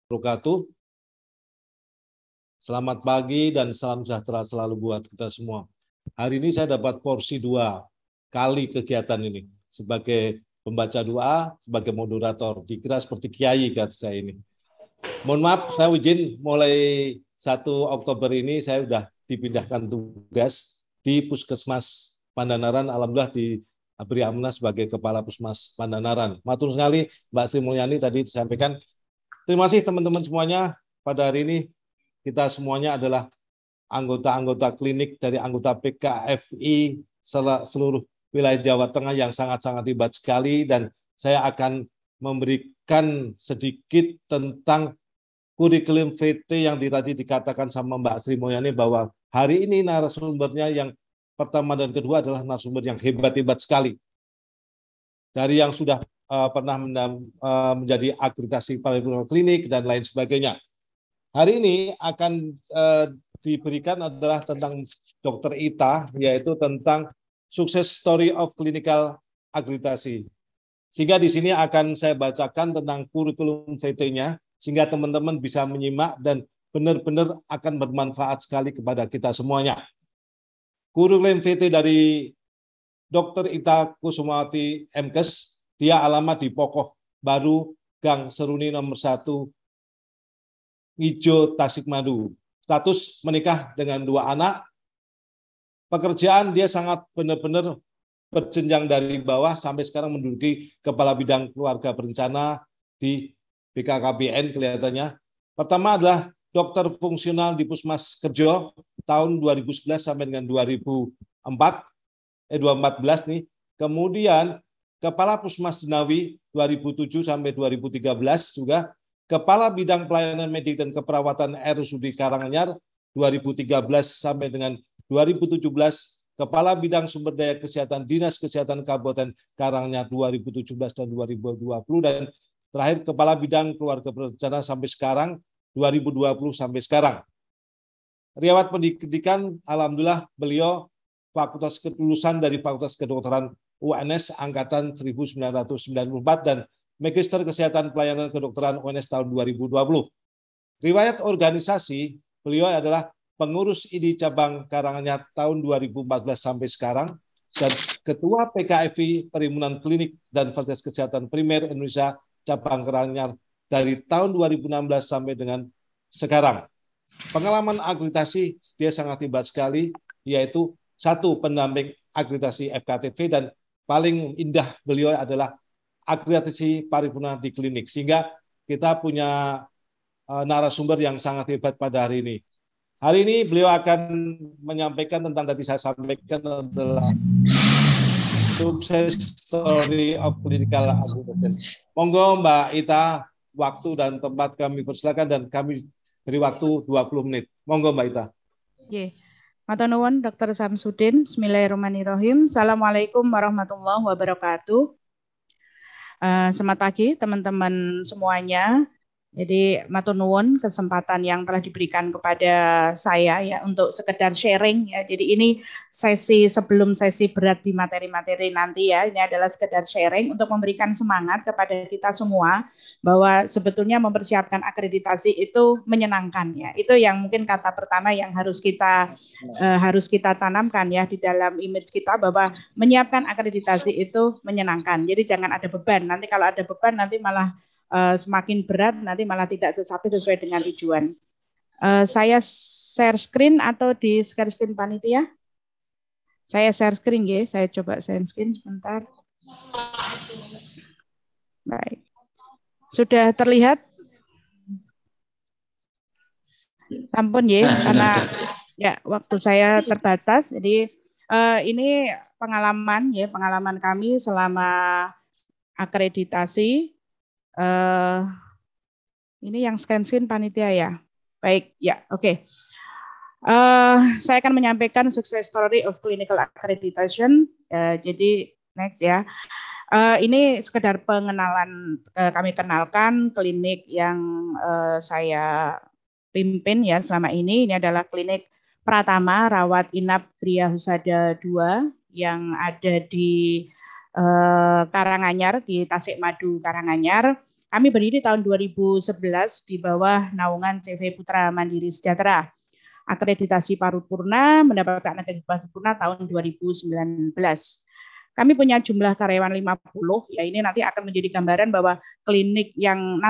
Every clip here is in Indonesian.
wabarakatuh. Selamat pagi dan salam sejahtera selalu buat kita semua. Hari ini saya dapat porsi 2 kali kegiatan ini sebagai pembaca doa, sebagai moderator. Dikira seperti kiai kata saya ini. Mohon maaf, saya izin mulai 1 Oktober ini saya sudah dipindahkan tugas di Puskesmas Pandanaran. Alhamdulillah diberi amanah sebagai Kepala Puskesmas Pandanaran. Matur sekali Mbak Sri Mulyani tadi disampaikan. Terima kasih teman-teman semuanya. Pada hari ini kita semuanya adalah anggota-anggota klinik dari anggota PKFI seluruh wilayah Jawa Tengah yang sangat-sangat hebat sekali, dan saya akan memberikan sedikit tentang kurikulum VT yang tadi dikatakan sama Mbak Sri Mulyani bahwa hari ini narasumbernya yang pertama dan kedua adalah narasumber yang hebat-hebat sekali. Dari yang sudah pernah menjadi akreditasi paripurna klinik dan lain sebagainya. Hari ini akan diberikan adalah tentang Dr. Ita, yaitu tentang Success Story of Clinical Akreditasi. Sehingga di sini akan saya bacakan tentang kurikulum VT-nya, sehingga teman-teman bisa menyimak dan benar-benar akan bermanfaat sekali kepada kita semuanya. Kurikulum VT dari Dr. Ita Kusumawati MKes, dia alamat di Pokoh Baru, Gang Seruni nomor 1, Ijo, Tasikmadu. Status menikah dengan 2 anak. Pekerjaan dia sangat benar-benar berjenjang dari bawah sampai sekarang menduduki Kepala Bidang Keluarga Berencana di BKKBN kelihatannya. Pertama adalah dokter fungsional di Puskesmas Kerjo tahun 2011 sampai dengan 2014 nih. Kemudian Kepala Puskesmas Jenawi 2007 sampai 2013 juga. Kepala Bidang Pelayanan Medik dan Keperawatan RSUD Karanganyar 2013 sampai dengan 2017, Kepala Bidang Sumber Daya Kesehatan Dinas Kesehatan Kabupaten Karanganyar 2017 dan 2020, dan terakhir Kepala Bidang Keluarga Berencana sampai sekarang 2020 sampai sekarang. Riwayat pendidikan, alhamdulillah beliau fakultas kelulusan dari Fakultas Kedokteran UNS angkatan 1994 dan Magister Kesehatan Pelayanan Kedokteran UNS tahun 2020. Riwayat organisasi, beliau adalah pengurus ID cabang Karanganyar tahun 2014 sampai sekarang, dan Ketua PKFI Perhimpunan Klinik dan Fasilitas Kesehatan Primer Indonesia cabang Karanganyar dari tahun 2016 sampai dengan sekarang. Pengalaman akreditasi dia sangat hebat sekali, yaitu 1 pendamping akreditasi FKTV, dan paling indah beliau adalah akreditasi paripurna di klinik, sehingga kita punya narasumber yang sangat hebat pada hari ini. Hari ini beliau akan menyampaikan tentang tadi saya sampaikan adalah Success Story of Clinical Akreditasi. Monggo Mbak Ita, waktu dan tempat kami persilakan dan kami beri waktu 20 menit. Monggo Mbak Ita. Oke. Matur nuwun Dr. Samsudin. Bismillahirrahmanirrahim. Assalamualaikum warahmatullahi wabarakatuh. Selamat pagi teman-teman semuanya. Jadi matur nuwun kesempatan yang telah diberikan kepada saya ya untuk sekedar sharing ya. Jadi ini sesi sebelum sesi berat di materi-materi nanti ya. Ini adalah sekedar sharing untuk memberikan semangat kepada kita semua bahwa sebetulnya mempersiapkan akreditasi itu menyenangkan ya. Itu yang mungkin kata pertama yang harus kita tanamkan ya di dalam image kita, bahwa menyiapkan akreditasi itu menyenangkan. Jadi jangan ada beban. Nanti kalau ada beban nanti malah semakin berat, nanti malah tidak sampai sesuai dengan tujuan. Saya share screen atau di share screen panitia? Saya share screen ya, saya coba share screen sebentar. Baik. Sudah terlihat? Ampun ya, karena ya waktu saya terbatas. Jadi ini pengalaman kami selama akreditasi. Ini yang scan panitia ya. Baik, ya, oke. Saya akan menyampaikan success story of clinical accreditation. Jadi next ya. Ini sekedar pengenalan, kami kenalkan klinik yang saya pimpin ya selama ini. Ini adalah klinik Pratama Rawat Inap Gria Husada 2 yang ada di Karanganyar, di Tasikmadu Karanganyar. Kami berdiri tahun 2011 di bawah naungan CV Putra Mandiri Sejahtera. Akreditasi paripurna, mendapatkan akreditasi paripurna tahun 2019. Kami punya jumlah karyawan 50, ya ini nanti akan menjadi gambaran bahwa klinik yang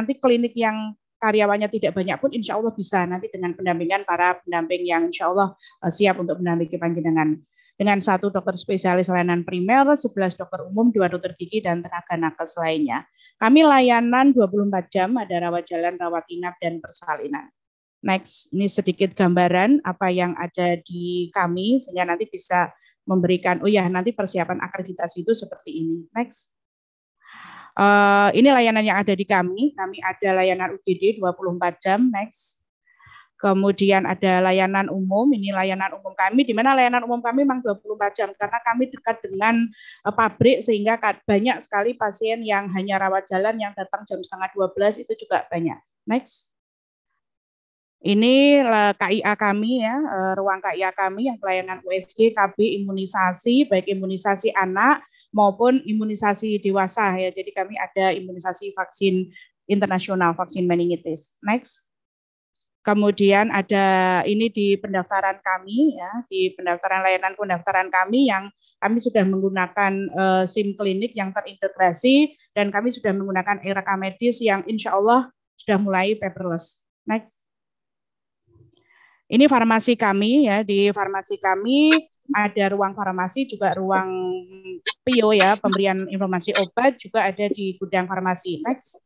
karyawannya tidak banyak pun insya Allah bisa nanti dengan pendampingan para pendamping yang insya Allah siap untuk mendampingi panjenengan. Dengan 1 dokter spesialis layanan primer, 11 dokter umum, 2 dokter gigi, dan tenaga nakes lainnya. Kami layanan 24 jam, ada rawat jalan, rawat inap, dan persalinan. Next, ini sedikit gambaran apa yang ada di kami sehingga nanti bisa memberikan, nanti persiapan akreditasi itu seperti ini. Next. Ini layanan yang ada di kami ada layanan UGD 24 jam, next. Kemudian ada layanan umum, ini layanan umum kami, di mana layanan umum kami memang 24 jam, karena kami dekat dengan pabrik, sehingga banyak sekali pasien yang hanya rawat jalan yang datang jam 11:30 itu juga banyak. Next. Ini KIA kami ya, ruang KIA kami yang pelayanan USG, KB, imunisasi, baik imunisasi anak maupun imunisasi dewasa ya. Jadi kami ada imunisasi vaksin internasional, vaksin meningitis. Next. Kemudian ada ini di pendaftaran kami ya, di pendaftaran layanan pendaftaran kami yang kami sudah menggunakan SIM klinik yang terintegrasi dan kami sudah menggunakan e-rekam medis yang insya Allah sudah mulai paperless. Next. Ini farmasi kami ya, di farmasi kami ada ruang farmasi juga ruang PIO ya, pemberian informasi obat juga ada di gudang farmasi. Next.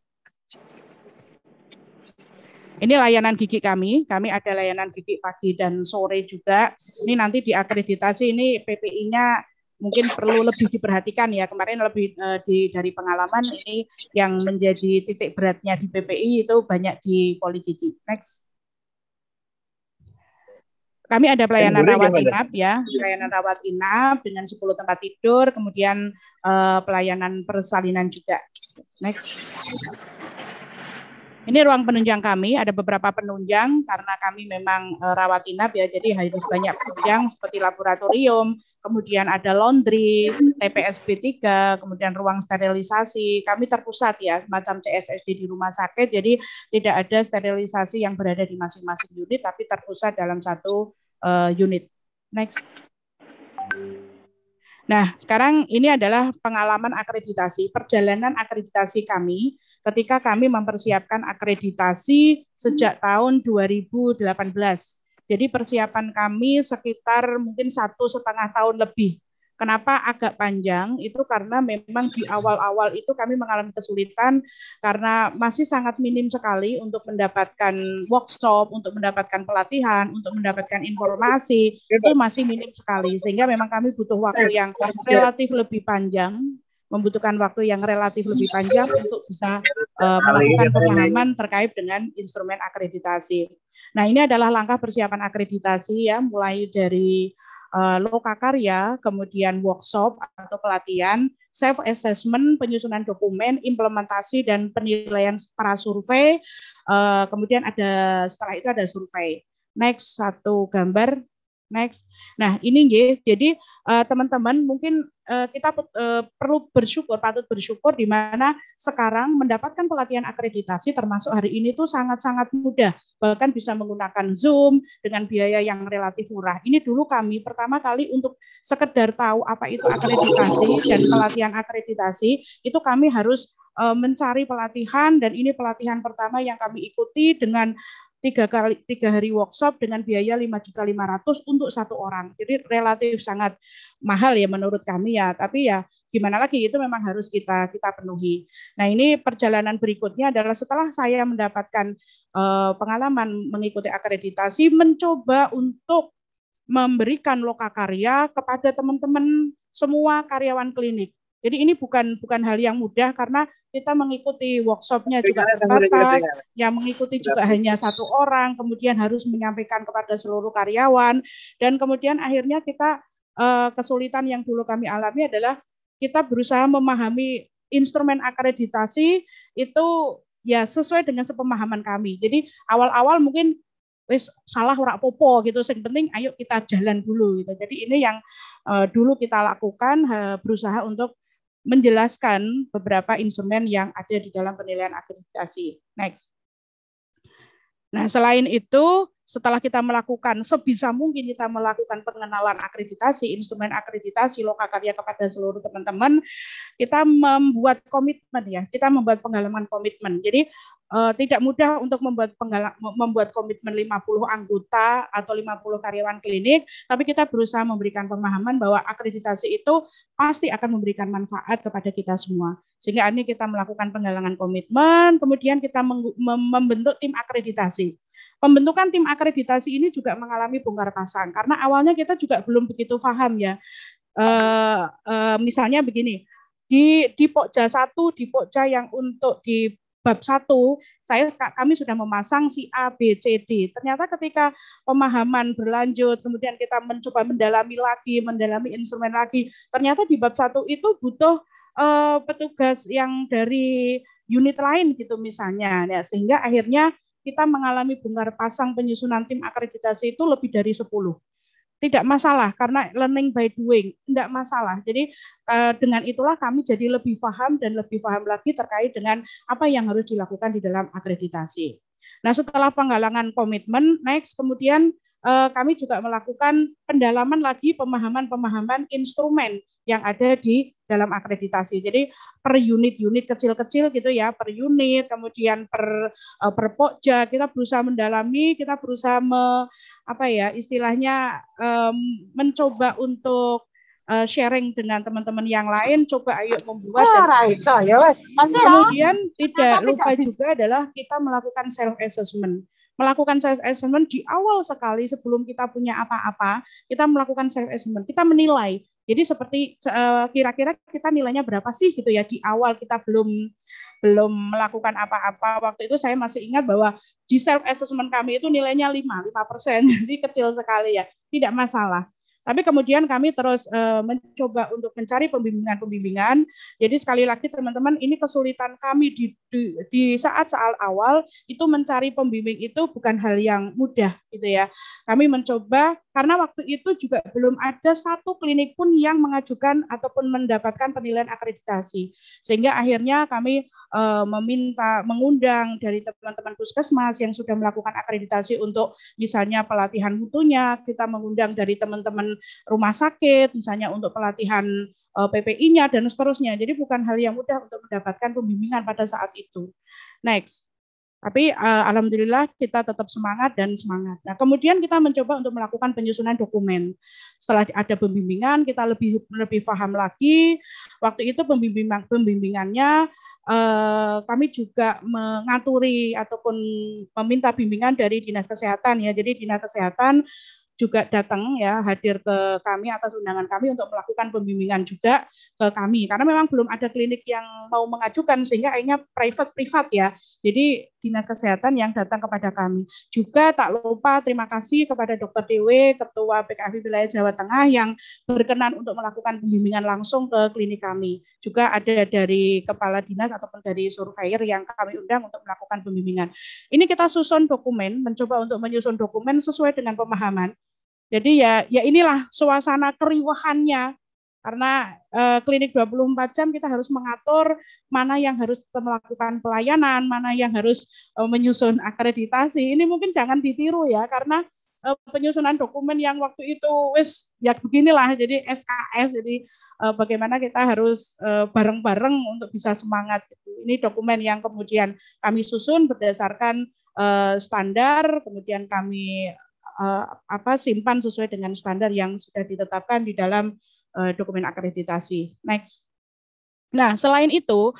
Ini layanan gigi kami ada layanan gigi pagi dan sore juga. Ini nanti diakreditasi, ini PPI-nya mungkin perlu lebih diperhatikan ya. Kemarin lebih dari pengalaman ini yang menjadi titik beratnya di PPI itu banyak di poligigi. Next. Kami ada pelayanan rawat inap ya, pelayanan rawat inap dengan 10 tempat tidur, kemudian pelayanan persalinan juga. Next. Ini ruang penunjang kami, ada beberapa penunjang karena kami memang rawat inap ya, jadi harus banyak penunjang seperti laboratorium, kemudian ada laundry, TPS B3, kemudian ruang sterilisasi. Kami terpusat ya, semacam CSSD di rumah sakit, jadi tidak ada sterilisasi yang berada di masing-masing unit, tapi terpusat dalam satu unit. Next. Nah, sekarang ini adalah pengalaman akreditasi, perjalanan akreditasi kami ketika kami mempersiapkan akreditasi sejak tahun 2018. Jadi persiapan kami sekitar mungkin 1,5 tahun lebih. Kenapa agak panjang? Itu karena memang di awal-awal itu kami mengalami kesulitan karena masih sangat minim sekali untuk mendapatkan workshop, untuk mendapatkan pelatihan, untuk mendapatkan informasi, itu masih minim sekali. Sehingga memang kami butuh waktu yang relatif lebih panjang, membutuhkan waktu yang relatif lebih panjang untuk bisa melakukan pemahaman terkait dengan instrumen akreditasi. Nah, ini adalah langkah persiapan akreditasi ya, mulai dari lokakarya, kemudian workshop atau pelatihan, self assessment, penyusunan dokumen, implementasi dan penilaian prasurvei. Kemudian setelah itu ada survei. Next, satu gambar. Next. Nah, ini jadi teman-teman mungkin kita perlu patut bersyukur di mana sekarang mendapatkan pelatihan akreditasi termasuk hari ini tuh sangat-sangat mudah, bahkan bisa menggunakan Zoom dengan biaya yang relatif murah. Ini dulu kami pertama kali untuk sekedar tahu apa itu akreditasi dan pelatihan akreditasi, itu kami harus mencari pelatihan dan ini pelatihan pertama yang kami ikuti dengan 3 hari workshop dengan biaya 5.500.000 untuk 1 orang. Jadi relatif sangat mahal ya menurut kami ya. Tapi ya gimana lagi, itu memang harus kita penuhi. Nah, ini perjalanan berikutnya adalah setelah saya mendapatkan pengalaman mengikuti akreditasi, mencoba untuk memberikan lokakarya kepada teman-teman semua karyawan klinik. Jadi ini bukan hal yang mudah karena kita mengikuti workshopnya juga terbatas, yang mengikuti juga hanya 1 orang, kemudian harus menyampaikan kepada seluruh karyawan, dan kemudian akhirnya kita kesulitan yang dulu kami alami adalah kita berusaha memahami instrumen akreditasi itu ya sesuai dengan sepemahaman kami. Jadi awal-awal mungkin wis salah ora popo gitu, yang penting ayo kita jalan dulu gitu. Jadi ini yang dulu kita lakukan, berusaha untuk menjelaskan beberapa instrumen yang ada di dalam penilaian akreditasi. Next. Nah, selain itu, setelah kita melakukan, sebisa mungkin kita melakukan pengenalan akreditasi, instrumen akreditasi Lokakarya kepada seluruh teman-teman, kita membuat komitmen ya, kita membuat pengalaman komitmen. Jadi tidak mudah untuk membuat komitmen 50 anggota atau 50 karyawan klinik, tapi kita berusaha memberikan pemahaman bahwa akreditasi itu pasti akan memberikan manfaat kepada kita semua. Sehingga ini kita melakukan penggalangan komitmen, kemudian kita membentuk tim akreditasi. Pembentukan tim akreditasi ini juga mengalami bongkar pasang, karena awalnya kita juga belum begitu paham ya. Misalnya begini, di Pokja 1, di Pokja yang untuk di bab 1, kami sudah memasang si A, B, C, D. Ternyata ketika pemahaman berlanjut, kemudian kita mencoba mendalami instrumen lagi, ternyata di bab 1 itu butuh petugas yang dari unit lain gitu misalnya. Ya, sehingga akhirnya kita mengalami bongkar pasang penyusunan tim akreditasi itu lebih dari 10. Tidak masalah, karena learning by doing, tidak masalah. Jadi dengan itulah kami jadi lebih paham dan lebih paham lagi terkait dengan apa yang harus dilakukan di dalam akreditasi. Nah, setelah penggalangan komitmen, next kemudian kami juga melakukan pendalaman lagi pemahaman instrumen yang ada di dalam akreditasi. Jadi per unit-unit kecil-kecil gitu ya, per unit, kemudian per Pokja, kita berusaha mendalami, kita berusaha istilahnya mencoba untuk sharing dengan teman-teman yang lain, coba ayo membuat. Kemudian tidak lupa juga adalah kita melakukan self-assessment. Melakukan self-assessment di awal sekali sebelum kita punya apa-apa, kita melakukan self-assessment, kita menilai. Jadi seperti kira-kira kita nilainya berapa sih gitu ya, di awal kita belum melakukan apa-apa. Waktu itu saya masih ingat bahwa di self-assessment kami itu nilainya 5%, jadi kecil sekali ya, tidak masalah. Tapi kemudian kami terus mencoba untuk mencari pembimbingan. Jadi sekali lagi teman-teman, ini kesulitan kami di saat awal itu mencari pembimbing itu bukan hal yang mudah gitu ya. Kami mencoba karena waktu itu juga belum ada satu klinik pun yang mengajukan ataupun mendapatkan penilaian akreditasi. Sehingga akhirnya kami mengundang dari teman-teman puskesmas yang sudah melakukan akreditasi untuk misalnya pelatihan mutunya, kita mengundang dari teman-teman rumah sakit, misalnya untuk pelatihan PPI-nya dan seterusnya. Jadi bukan hal yang mudah untuk mendapatkan pembimbingan pada saat itu. Next. Tapi alhamdulillah kita tetap semangat. Nah, kemudian kita mencoba untuk melakukan penyusunan dokumen. Setelah ada pembimbingan, kita lebih paham lagi. Waktu itu pembimbingannya kami juga mengaturi ataupun meminta bimbingan dari Dinas Kesehatan ya. Jadi Dinas Kesehatan juga datang ya, hadir ke kami atas undangan kami untuk melakukan pembimbingan juga ke kami, karena memang belum ada klinik yang mau mengajukan sehingga akhirnya privat ya. Jadi Dinas Kesehatan yang datang kepada kami. Juga tak lupa terima kasih kepada Dr. Dewi, Ketua PKFI Wilayah Jawa Tengah yang berkenan untuk melakukan pembimbingan langsung ke klinik kami. Juga ada dari kepala dinas ataupun dari surveyor yang kami undang untuk melakukan pembimbingan. Ini kita susun dokumen, mencoba untuk menyusun dokumen sesuai dengan pemahaman. Jadi ya inilah suasana keriuhannya, karena klinik 24 jam kita harus mengatur mana yang harus melakukan pelayanan, mana yang harus menyusun akreditasi. Ini mungkin jangan ditiru ya, karena penyusunan dokumen yang waktu itu ya beginilah, jadi SKS, jadi bagaimana kita harus bareng-bareng untuk bisa semangat. Ini dokumen yang kemudian kami susun berdasarkan standar, kemudian kami simpan sesuai dengan standar yang sudah ditetapkan di dalam dokumen akreditasi. Next. Nah, selain itu,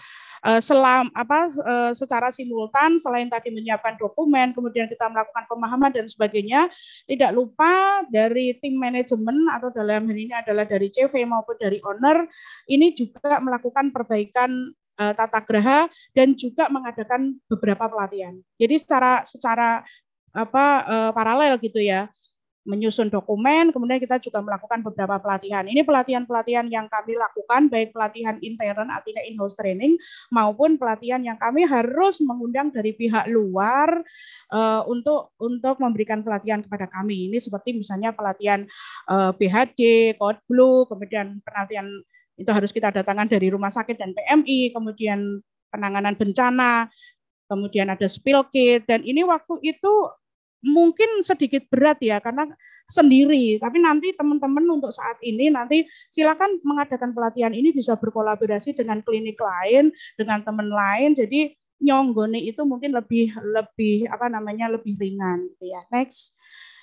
secara simultan, selain tadi menyiapkan dokumen, kemudian kita melakukan pemahaman dan sebagainya, tidak lupa dari tim manajemen atau dalam hal ini adalah dari CV maupun dari owner, ini juga melakukan perbaikan tata graha dan juga mengadakan beberapa pelatihan. Jadi secara paralel gitu ya, menyusun dokumen, kemudian kita juga melakukan beberapa pelatihan. Ini pelatihan-pelatihan yang kami lakukan, baik pelatihan intern artinya in-house training, maupun pelatihan yang kami harus mengundang dari pihak luar untuk memberikan pelatihan kepada kami. Ini seperti misalnya pelatihan BHD, Code Blue, kemudian pelatihan Itu harus kita datangkan dari rumah sakit dan PMI, kemudian penanganan bencana, kemudian ada spill kit, dan ini waktu itu mungkin sedikit berat ya, karena sendiri, tapi nanti teman-teman untuk saat ini nanti silakan mengadakan pelatihan ini bisa berkolaborasi dengan klinik lain, dengan teman lain, jadi nyonggone itu mungkin lebih ringan ya. Next.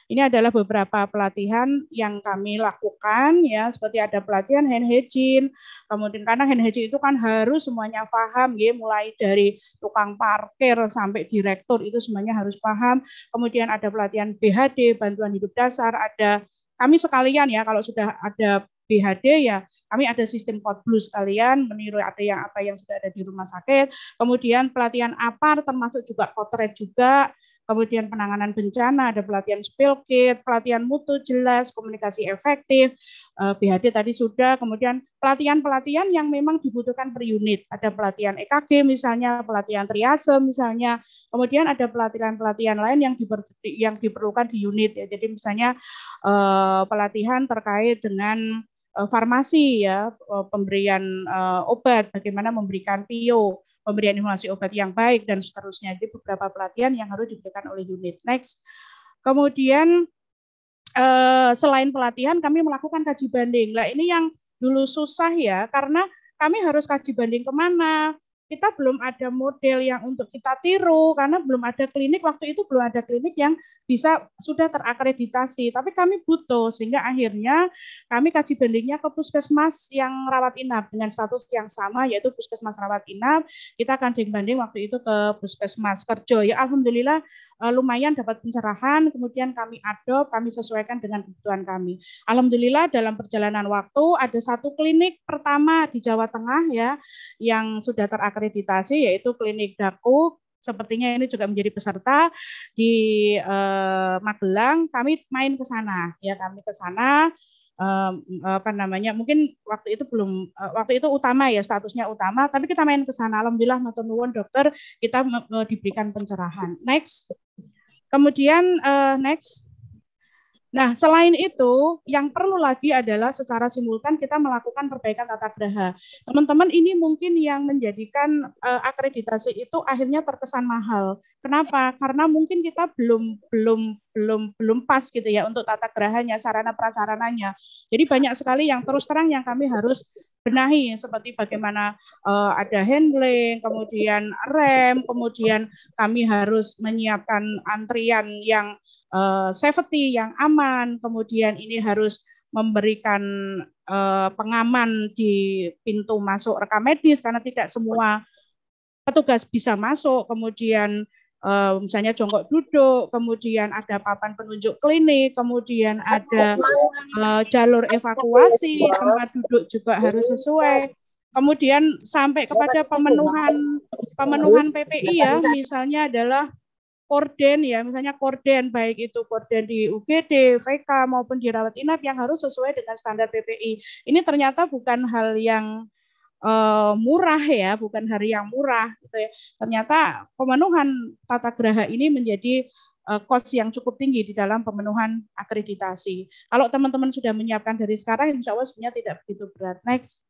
Ini adalah beberapa pelatihan yang kami lakukan ya, seperti ada pelatihan hand hygiene, kemudian karena hand hygiene itu kan harus semuanya paham ya, mulai dari tukang parkir sampai direktur itu semuanya harus paham. Kemudian ada pelatihan BHD, bantuan hidup dasar, ada kami sekalian ya, kalau sudah ada BHD ya, kami ada sistem code blue sekalian, meniru apa yang sudah ada di rumah sakit. Kemudian pelatihan APAR termasuk juga potret juga. Kemudian penanganan bencana, ada pelatihan spill kit, pelatihan mutu jelas, komunikasi efektif, BHD tadi sudah, kemudian pelatihan-pelatihan yang memang dibutuhkan per unit. Ada pelatihan EKG misalnya, pelatihan triase misalnya, kemudian ada pelatihan-pelatihan lain yang diperlukan di unit. Ya. Jadi misalnya pelatihan terkait dengan farmasi ya, pemberian obat, bagaimana memberikan PIO, pemberian informasi obat yang baik dan seterusnya. Jadi beberapa pelatihan yang harus diberikan oleh unit. Next. Kemudian selain pelatihan kami melakukan kaji banding. Nah, ini yang dulu susah ya, karena kami harus kaji banding kemana. Kita belum ada model yang untuk kita tiru karena belum ada klinik, waktu itu belum ada klinik yang sudah terakreditasi, tapi kami butuh, sehingga akhirnya kami kaji bandingnya ke puskesmas yang rawat inap dengan status yang sama, yaitu puskesmas rawat inap. Kita akan banding waktu itu ke puskesmas Kerjo. Ya alhamdulillah lumayan dapat pencerahan, kemudian kami adopt, kami sesuaikan dengan kebutuhan kami. Alhamdulillah dalam perjalanan waktu ada satu klinik pertama di Jawa Tengah ya yang sudah terakreditasi, yaitu klinik Daku. Sepertinya ini juga menjadi peserta di Magelang. Kami main ke sana ya, kami ke sana. Mungkin waktu itu utama ya, statusnya utama, tapi kita main ke sana. Alhamdulillah matur nuwun dokter, kita diberikan pencerahan. Next. Kemudian next. Nah, selain itu, yang perlu lagi adalah secara simultan kita melakukan perbaikan tata graha. Teman-teman, ini mungkin yang menjadikan akreditasi itu akhirnya terkesan mahal. Kenapa? Karena mungkin kita belum pas gitu ya untuk tata grahanya, sarana prasarananya. Jadi banyak sekali yang terus terang yang kami harus benahi, seperti bagaimana ada handling, kemudian rem, kemudian kami harus menyiapkan antrian yang safety yang aman, kemudian ini harus memberikan pengaman di pintu masuk rekam medis karena tidak semua petugas bisa masuk, kemudian misalnya jongkok duduk, kemudian ada papan penunjuk klinik, kemudian ada jalur evakuasi, tempat duduk juga harus sesuai. Kemudian sampai kepada pemenuhan PPI ya, misalnya adalah korden ya, misalnya korden baik itu korden di UGD, VK maupun di rawat inap yang harus sesuai dengan standar PPI. Ini ternyata bukan hal yang murah ya, bukan hal yang murah gitu ya. Ternyata pemenuhan tata graha ini menjadi cost yang cukup tinggi di dalam pemenuhan akreditasi. Kalau teman-teman sudah menyiapkan dari sekarang, insya Allah sebenarnya tidak begitu berat. Next.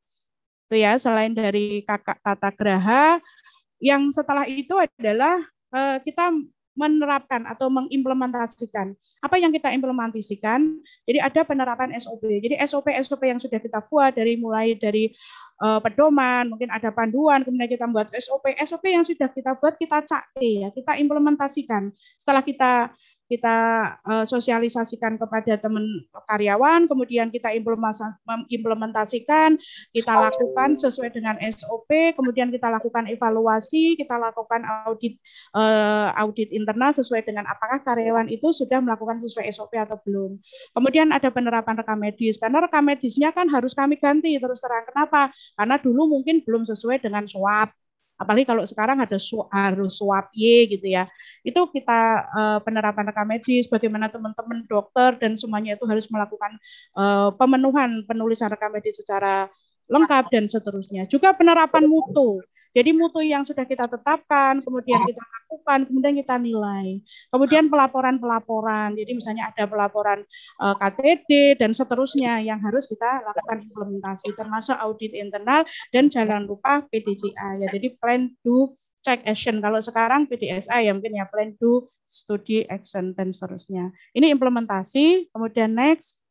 Itu ya, selain dari kakak tata graha, yang setelah itu adalah kita menerapkan atau mengimplementasikan. Apa yang kita implementasikan? Jadi ada penerapan SOP. Jadi SOP yang sudah kita buat mulai dari pedoman, mungkin ada panduan, kemudian kita membuat SOP yang sudah kita buat kita CAE ya, kita implementasikan. Setelah kita sosialisasikan kepada teman karyawan, kemudian kita implementasikan, kita lakukan sesuai dengan SOP, kemudian kita lakukan evaluasi, kita lakukan audit internal sesuai dengan apakah karyawan itu sudah melakukan sesuai SOP atau belum. Kemudian ada penerapan rekam medis, karena rekam medisnya kan harus kami ganti terus terang. Kenapa? Karena dulu mungkin belum sesuai dengan swab. Apalagi kalau sekarang harus swab Y gitu ya. Itu kita penerapan rekam medis, bagaimana teman-teman dokter dan semuanya itu harus melakukan penulisan rekam medis secara lengkap dan seterusnya. Juga penerapan mutu. Jadi mutu yang sudah kita tetapkan, kemudian kita lakukan, kemudian kita nilai. Kemudian pelaporan-pelaporan, jadi misalnya ada pelaporan KTD dan seterusnya yang harus kita lakukan implementasi, termasuk audit internal dan jangan lupa PDCA. Ya, jadi plan, do, check, action. Kalau sekarang PDSA ya mungkin ya plan, do, study, action, dan seterusnya. Ini implementasi, kemudian next.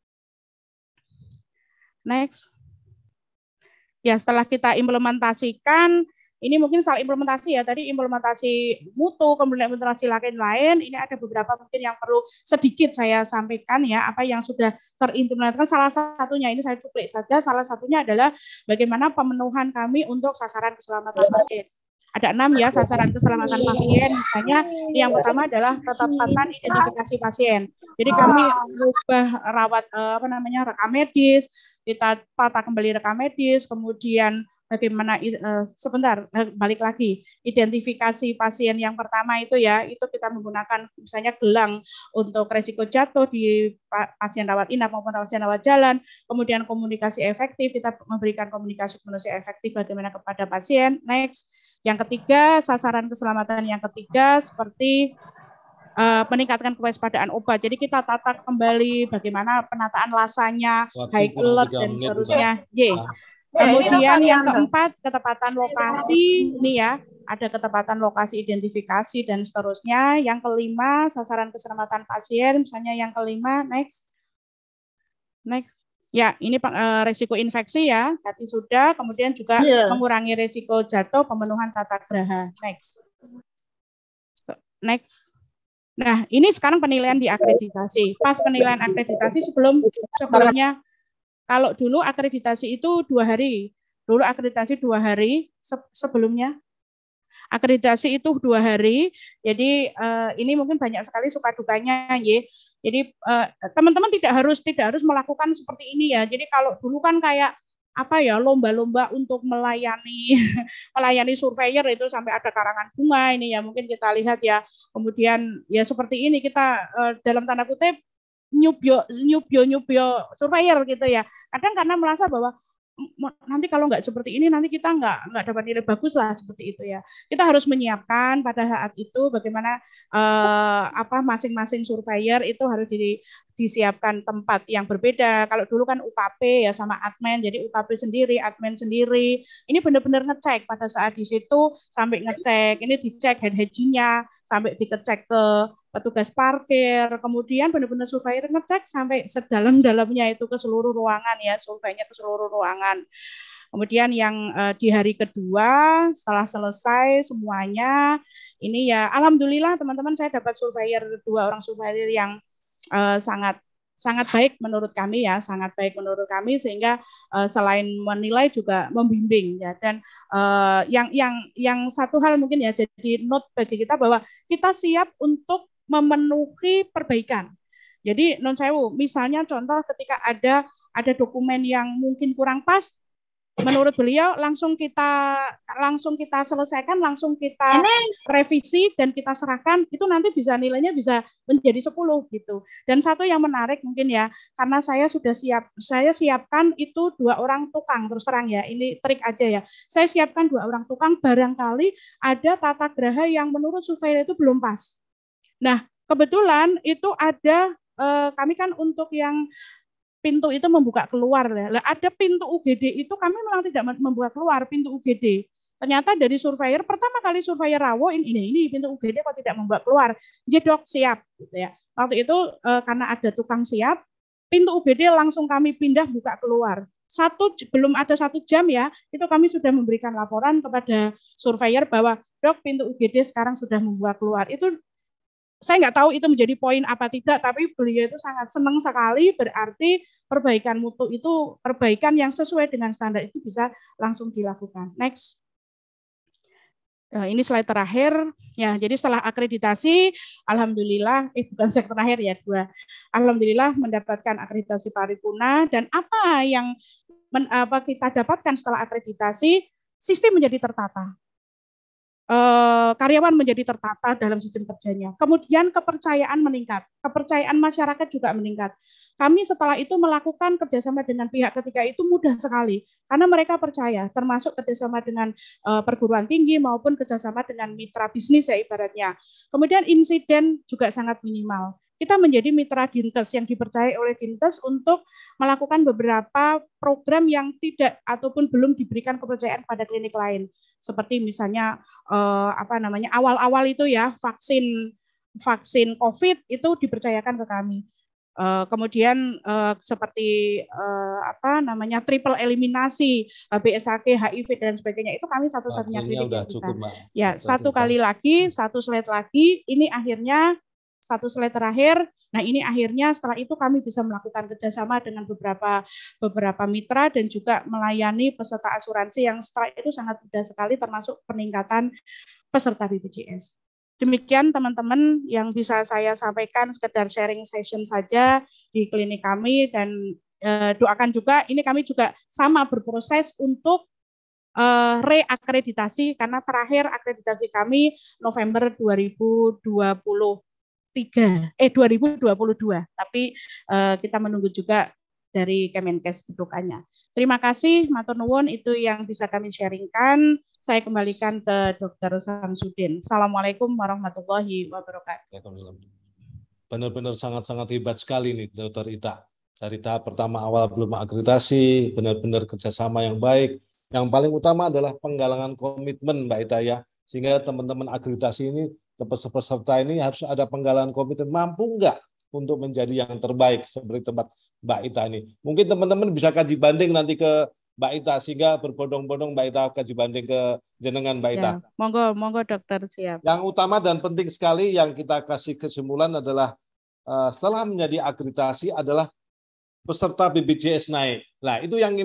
Ya, setelah kita implementasikan, ini mungkin soal implementasi ya, tadi implementasi mutu, kemudian implementasi lain-lain, ini ada beberapa mungkin yang perlu sedikit saya sampaikan ya, apa yang sudah terimplementasikan. Salah satunya, ini saya cuplik saja, salah satunya adalah bagaimana pemenuhan kami untuk sasaran keselamatan pasien. Ada 6 ya sasaran keselamatan pasien, misalnya yang pertama adalah ketepatan identifikasi pasien. Jadi kami mengubah rekam medis, kita tata kembali rekam medis, kemudian bagaimana balik lagi identifikasi pasien yang pertama itu ya, itu kita menggunakan misalnya gelang untuk resiko jatuh di pasien rawat inap maupun pasien rawat jalan, kemudian komunikasi efektif, kita memberikan komunikasi efektif bagaimana kepada pasien. Next, yang ketiga sasaran keselamatan yang ketiga seperti meningkatkan kewaspadaan obat. Jadi kita tata kembali bagaimana penataan lasanya, high alert dan seterusnya. Kemudian yang keempat, ketepatan lokasi, ini ya, ada ketepatan lokasi identifikasi dan seterusnya. Yang kelima, sasaran keselamatan pasien, misalnya yang kelima, next. Ya, ini resiko infeksi ya, tadi sudah, kemudian juga mengurangi resiko jatuh, pemenuhan tata graha. Next. Nah, ini sekarang penilaian di akreditasi. Pas penilaian akreditasi sebelumnya, kalau dulu akreditasi itu 2 hari. Dulu akreditasi 2 hari sebelumnya. Akreditasi itu 2 hari. Jadi ini mungkin banyak sekali suka dukanya ya. Jadi teman-teman tidak harus melakukan seperti ini ya. Jadi kalau dulu kan kayak apa ya, lomba-lomba untuk melayani surveyor itu sampai ada karangan bunga ini ya, mungkin kita lihat ya. Kemudian ya seperti ini kita dalam tanda kutip nyubyo surveyor gitu ya. Kadang karena merasa bahwa nanti kalau nggak seperti ini nanti kita nggak dapat nilai bagus lah, seperti itu ya. Kita harus menyiapkan pada saat itu bagaimana masing-masing surveyor itu harus disiapkan tempat yang berbeda. Kalau dulu kan UKP ya sama admin, jadi UKP sendiri, admin sendiri. Ini benar-benar ngecek pada saat di situ, sampai ngecek, ini dicek hand hygiene-nya, sampai dicek ke petugas parkir, kemudian benar-benar surveyor ngecek sampai sedalam-dalamnya itu ke seluruh ruangan ya, surveinya ke seluruh ruangan. Kemudian yang di hari kedua setelah selesai semuanya, ini ya alhamdulillah teman-teman saya dapat surveyor, 2 orang surveyor yang sangat baik menurut kami ya, sangat baik menurut kami, sehingga selain menilai juga membimbing ya. Dan yang satu hal mungkin ya jadi note bagi kita bahwa kita siap untuk memenuhi perbaikan. Jadi non sewu, misalnya contoh ketika ada dokumen yang mungkin kurang pas, menurut beliau langsung kita selesaikan, langsung kita revisi dan kita serahkan, itu nanti nilainya bisa menjadi 10 gitu. Dan satu yang menarik mungkin ya, karena saya siapkan itu 2 orang tukang, terus terang ya, ini trik aja ya. Saya siapkan 2 orang tukang, barangkali ada tata graha yang menurut surveyor itu belum pas. Nah, kebetulan itu ada kami kan untuk yang pintu itu membuka keluar ya. Ada pintu UGD itu kami memang tidak membuka keluar pintu UGD. Ternyata dari surveyor, pertama kali surveyor rawo ini pintu UGD kok tidak membuka keluar. Jedok siap gitu ya. Waktu itu karena ada tukang siap, pintu UGD langsung kami pindah buka keluar. Belum ada 1 jam ya, itu kami sudah memberikan laporan kepada surveyor bahwa dok pintu UGD sekarang sudah membuka keluar. Itu saya nggak tahu itu menjadi poin apa tidak, tapi beliau itu sangat senang sekali, berarti perbaikan mutu itu, perbaikan yang sesuai dengan standar itu bisa langsung dilakukan. Next. Ini slide terakhir. Ya, jadi setelah akreditasi, alhamdulillah, bukan slide terakhir ya, 2. Alhamdulillah mendapatkan akreditasi paripurna, dan apa yang kita dapatkan setelah akreditasi, sistem menjadi tertata. karyawan menjadi tertata dalam sistem kerjanya. Kemudian kepercayaan meningkat, kepercayaan masyarakat juga meningkat. Kami setelah itu melakukan kerjasama dengan pihak ketiga itu mudah sekali, karena mereka percaya, termasuk kerjasama dengan perguruan tinggi maupun kerjasama dengan mitra bisnis ya ibaratnya. Kemudian insiden juga sangat minimal. Kita menjadi mitra Dinkes yang dipercaya oleh Dinkes untuk melakukan beberapa program yang tidak ataupun belum diberikan kepercayaan pada klinik lain. Seperti misalnya awal-awal itu ya vaksin COVID itu dipercayakan ke kami. Kemudian seperti triple eliminasi BSHG, HIV dan sebagainya itu kami satu-satunya klinik yang bisa. Ya, satu slide lagi, ini akhirnya satu slide terakhir. Nah, ini akhirnya setelah itu kami bisa melakukan kerjasama dengan beberapa mitra dan juga melayani peserta asuransi yang setelah itu sangat mudah sekali, termasuk peningkatan peserta BPJS. Demikian teman-teman yang bisa saya sampaikan, sekedar sharing session saja di klinik kami, dan doakan juga ini kami juga sama berproses untuk reakreditasi, karena terakhir akreditasi kami November 2022, tapi kita menunggu juga dari Kemenkes kedudukannya. Terima kasih, matur nuwun, itu yang bisa kami sharingkan. Saya kembalikan ke Dr. Samsudin. Assalamualaikum warahmatullahi wabarakatuh. Benar-benar sangat-sangat hebat sekali nih Dr. Ita. Dari tahap pertama awal belum akreditasi, benar-benar kerjasama yang baik. Yang paling utama adalah penggalangan komitmen Mbak Ita ya. Sehingga teman-teman akreditasi ini, peserta ini harus ada penggalangan komitmen, mampu nggak untuk menjadi yang terbaik seperti tempat Mbak Ita ini. Mungkin teman-teman bisa kaji banding nanti ke Mbak Ita, sehingga berbondong-bondong Mbak Ita kaji banding ke jenengan Mbak Ita. Ya, monggo dokter, siap. Yang utama dan penting sekali yang kita kasih kesimpulan adalah setelah menjadi akreditasi adalah peserta BPJS naik. Nah, itu yang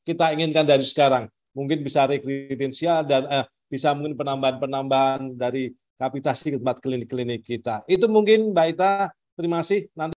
kita inginkan dari sekarang. Mungkin bisa rekredensial dan bisa mungkin penambahan dari kapitasi tempat klinik-klinik kita. Itu mungkin Mbak Ita, terima kasih. Nanti